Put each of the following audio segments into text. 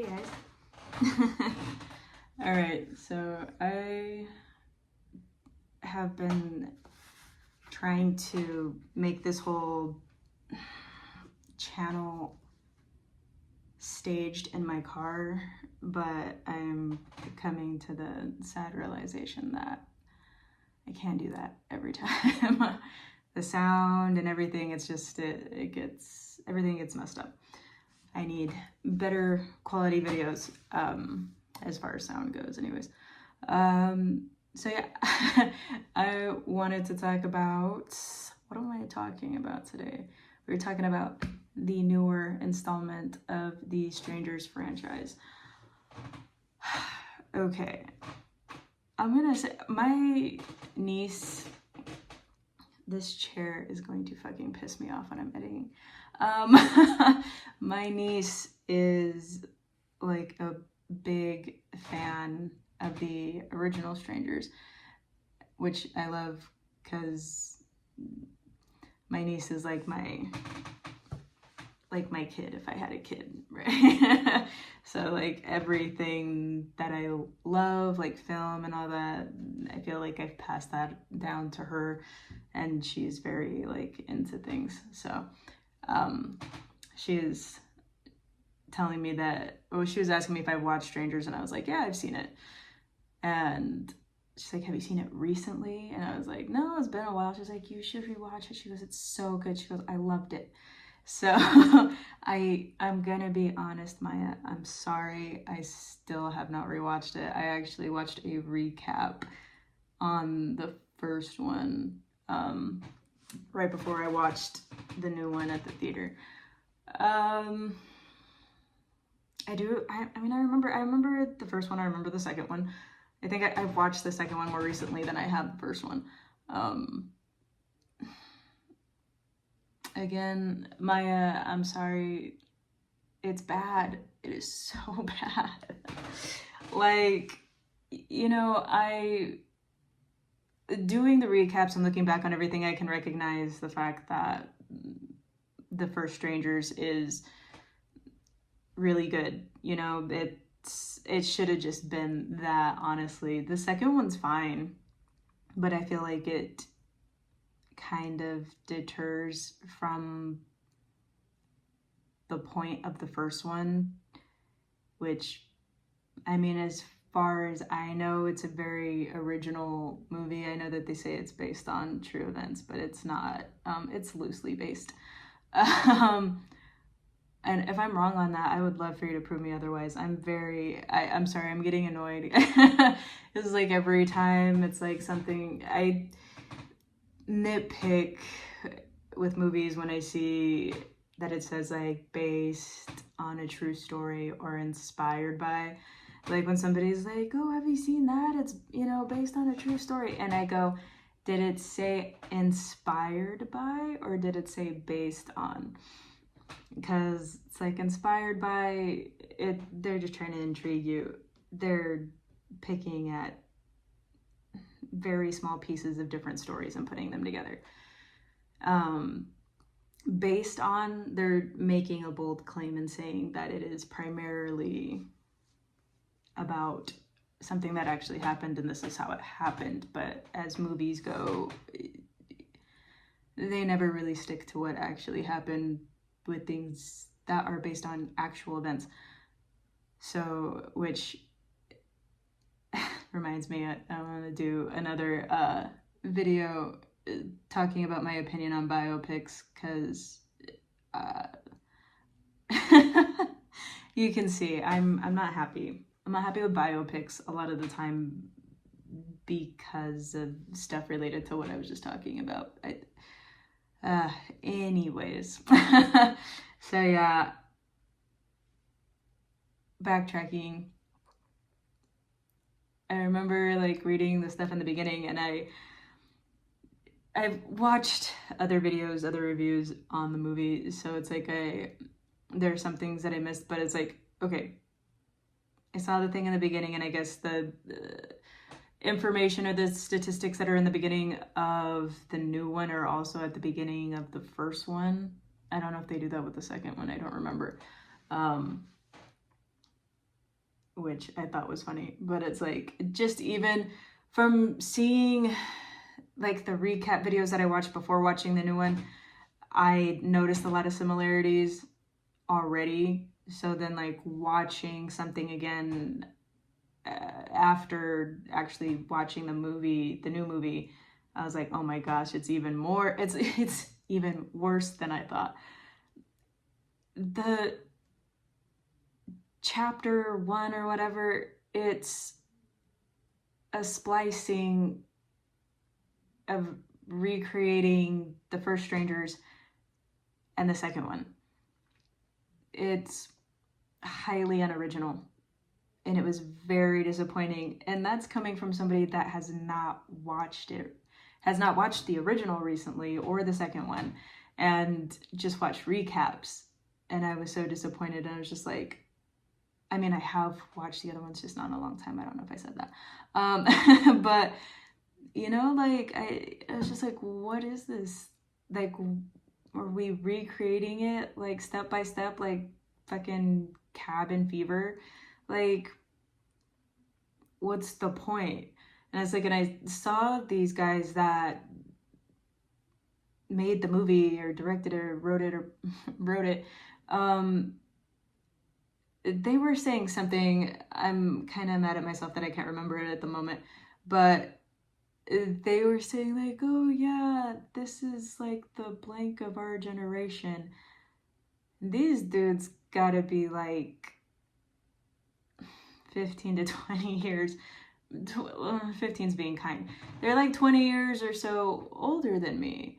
Hey guys. All right, so I have been trying to make this whole channel staged in my car, but I'm coming to the sad realization that I can't do that every time. The sound and everything, it's just, everything gets messed up. I need better quality videos, as far as sound goes anyways. So yeah, I wanted to talk about, what am I talking about today? We're talking about the newer installment of the Strangers franchise. Okay, I'm gonna say, my niece, this chair is going to fucking piss me off when I'm editing. My niece is like a big fan of the original Strangers, which I love because my niece is like my kid if I had a kid, right? So like everything that I love, like film and all that, I feel like I've passed that down to her, and she's very like into things. So she is telling me that, well, she was asking me if I watched Strangers, and I was like, yeah, I've seen it. And she's like, have you seen it recently? And I was like, no, it's been a while. She's like, you should rewatch it. She goes, it's so good. She goes, I loved it. So I'm gonna be honest, Maya, I'm sorry, I still have not rewatched it. I actually watched a recap on the first one right before I watched the new one at the theater. I remember the first one, I remember the second one. I think I watched the second one more recently than I have the first one. Again, Maya, I'm sorry, it's bad. It is so bad. Like, you know, doing the recaps and looking back on everything, I can recognize the fact that the first Strangers is really good. You know, it should have just been that, honestly. The second one's fine, but I feel like it kind of deters from the point of the first one, which, I mean, as far as I know, it's a very original movie. I know that they say it's based on true events, but it's not. It's loosely based. And if I'm wrong on that, I would love for you to prove me otherwise. I'm sorry, I'm getting annoyed. It's like every time it's like something, I nitpick with movies when I see that it says like based on a true story or inspired by. Like when somebody's like, oh, have you seen that? It's, you know, based on a true story. And I go, did it say inspired by or did it say based on? Because it's like inspired by it, they're just trying to intrigue you. They're picking at very small pieces of different stories and putting them together. Based on, they're making a bold claim and saying that it is primarily about something that actually happened and this is how it happened. But as movies go, they never really stick to what actually happened with things that are based on actual events. So, which reminds me, I want to do another video talking about my opinion on biopics, because you can see I'm not happy. I'm not happy with biopics a lot of the time because of stuff related to what I was just talking about. Anyways. So yeah, backtracking. I remember like reading the stuff in the beginning, and I've watched other videos, other reviews on the movie, so it's like there are some things that I missed, but it's like, okay, I saw the thing in the beginning, and I guess the information or the statistics that are in the beginning of the new one are also at the beginning of the first one. I don't know if they do that with the second one, I don't remember. which I thought was funny. But it's like, just even from seeing like the recap videos that I watched before watching the new one, I noticed a lot of similarities already. So then like watching something again after actually watching the new movie, I was like, oh my gosh, it's even more, it's even worse than I thought. The chapter 1 or whatever, it's a splicing of recreating the first Strangers and the second one. It's highly unoriginal, and it was very disappointing. And that's coming from somebody that has not watched the original recently or the second one, and just watched recaps. And I was so disappointed. And I was just like, I mean, I have watched the other ones, just not in a long time. I don't know if I said that. But, you know, like, I was just like, what is this? Like, are we recreating it, like, step by step, like fucking Cabin Fever? Like, what's the point? And I was like, and I saw these guys that made the movie or directed it or wrote it, they were saying something. I'm kind of mad at myself that I can't remember it at the moment, but they were saying like, oh yeah, this is like the blank of our generation. These dudes gotta be like 15 to 20 years, 15's being kind. They're like 20 years or so older than me.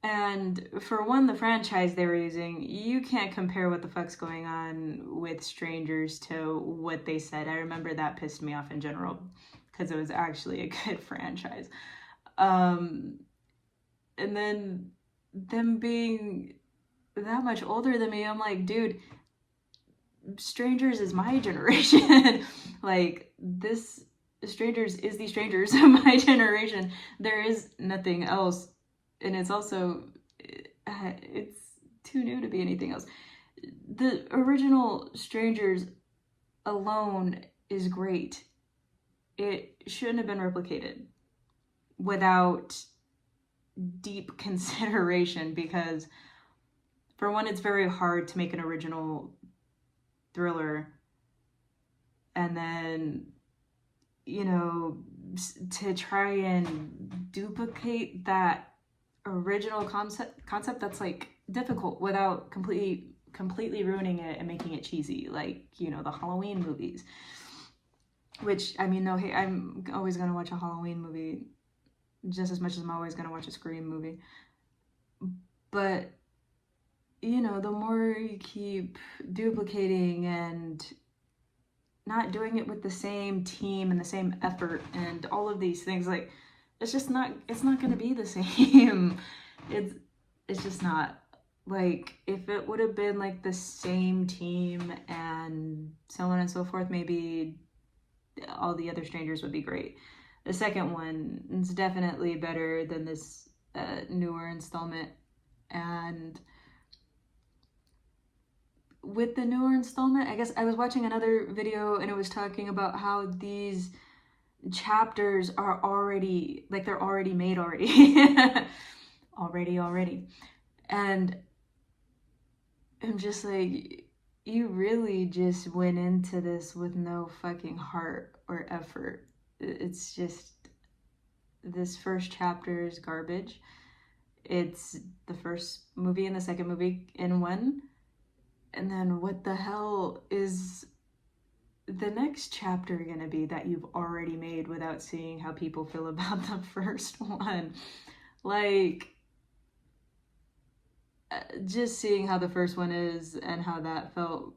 And for one, the franchise they were using, you can't compare what the fuck's going on with Strangers to what they said. I remember that pissed me off in general because it was actually a good franchise. And then them being that much older than me, I'm like, dude, Strangers is my generation. Like, this Strangers is the Strangers of my generation. There is nothing else. And it's also, it's too new to be anything else. The original Strangers alone is great. It shouldn't have been replicated without deep consideration, because for one, it's very hard to make an original thriller, and then, you know, to try and duplicate that original concept that's like difficult without completely ruining it and making it cheesy, like, you know, the Halloween movies, which, I mean, no, hey, I'm always gonna watch a Halloween movie just as much as I'm always gonna watch a Scream movie. But, you know, the more you keep duplicating and not doing it with the same team and the same effort and all of these things, like, it's not going to be the same. It's just not. Like, if it would have been like the same team and so on and so forth, maybe all the other Strangers would be great. The second one is definitely better than this newer installment. And with the newer installment, I guess I was watching another video and it was talking about how these chapters are already, like, they're already made already. already. And I'm just like, you really just went into this with no fucking heart or effort. It's just, this first chapter is garbage. It's the first movie and the second movie in one. And then what the hell is the next chapter gonna be that you've already made without seeing how people feel about the first one? Like, just seeing how the first one is and how that felt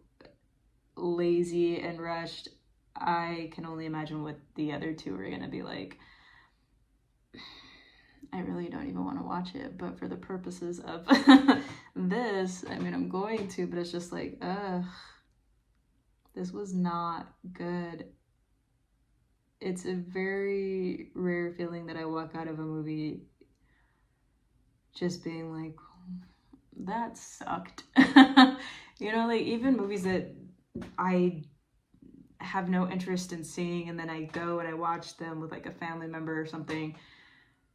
lazy and rushed, I can only imagine what the other two are gonna be like. I really don't even want to watch it, but for the purposes of this, I mean, I'm going to, but it's just like, ugh, this was not good. It's a very rare feeling that I walk out of a movie just being like, that sucked. You know, like, even movies that I have no interest in seeing, and then I go and I watch them with like a family member or something,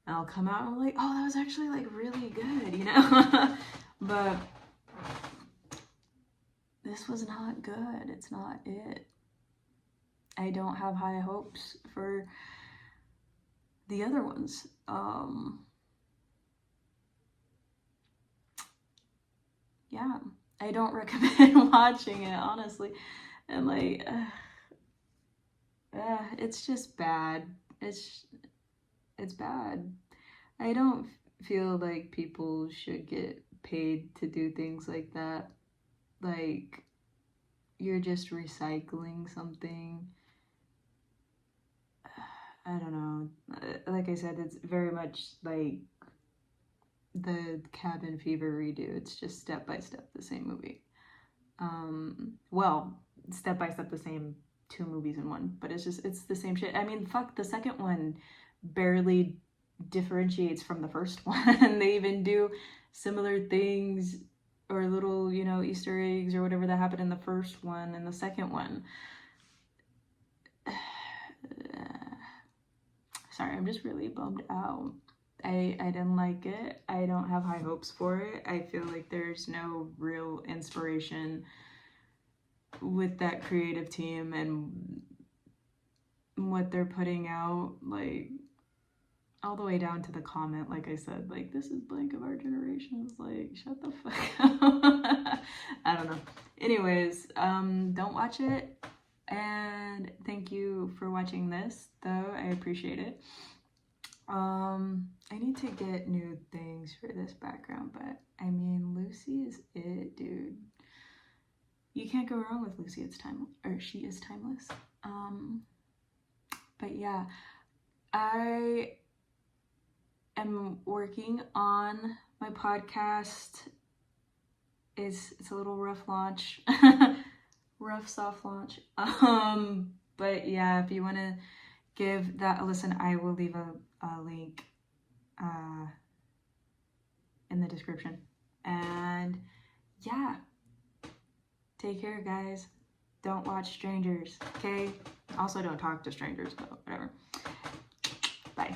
and I'll come out and I'm like, oh, that was actually like really good, you know? But this was not good. It's not it. I don't have high hopes for the other ones. Yeah, I don't recommend watching it, honestly. And like, it's just bad. It's bad. I don't feel like people should get paid to do things like that. Like, you're just recycling something. I don't know. Like I said, it's very much like the Cabin Fever redo. It's just step by step the same movie. Well, step by step the same 2 movies in one, but it's the same shit. I mean, fuck, the second one barely differentiates from the first one. They even do similar things or little, you know, Easter eggs or whatever that happened in the first one and the second one. Sorry, I'm just really bummed out. I didn't like it. I don't have high hopes for it. I feel like there's no real inspiration with that creative team and what they're putting out, like all the way down to the comment, like I said, like, this is blank of our generation. It's like, shut the fuck up. I don't know. Anyways, don't watch it. And thank you for watching this, though. I appreciate it. I need to get new things for this background, but I mean, Lucy is it, dude. You can't go wrong with Lucy. It's timeless, or she is timeless. But yeah, I am working on my podcast. It's a little rough launch, rough soft launch. But yeah, if you want to give that a listen, I will leave a link in the description. And yeah, take care, guys. Don't watch strangers, okay? Also, don't talk to strangers, but whatever. Bye.